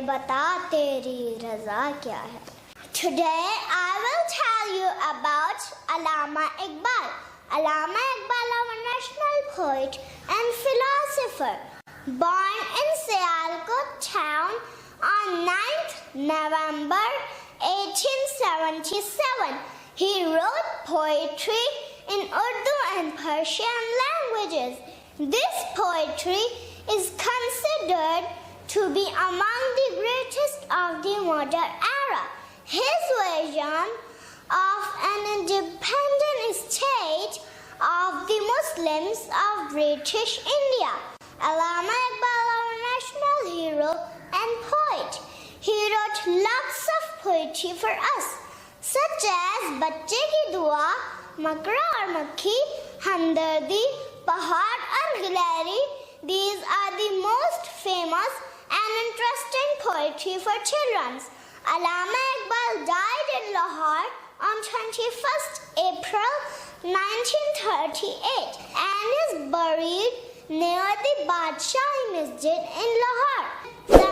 बता तेरी रजा क्या है. Today I will tell you about Allama Iqbal. Allama Iqbal, our national poet and philosopher, born in Sialkot town on 9th November 1877. He wrote poetry in Urdu and Persian languages. This poetry is considered to be among the greatest of the modern era. His vision of an independent state of the Muslims of British India. Allama Iqbal, our national hero and poet. He wrote lots of poetry for us, such as Bacche Ki Dua, Makra aur Makhi, Hamdardi, Pahad aur Gilari. These are the most famous and interesting poetry for children. Allama Iqbal died in Lahore on 21st April 1938 and is buried near the Badshahi Masjid in Lahore.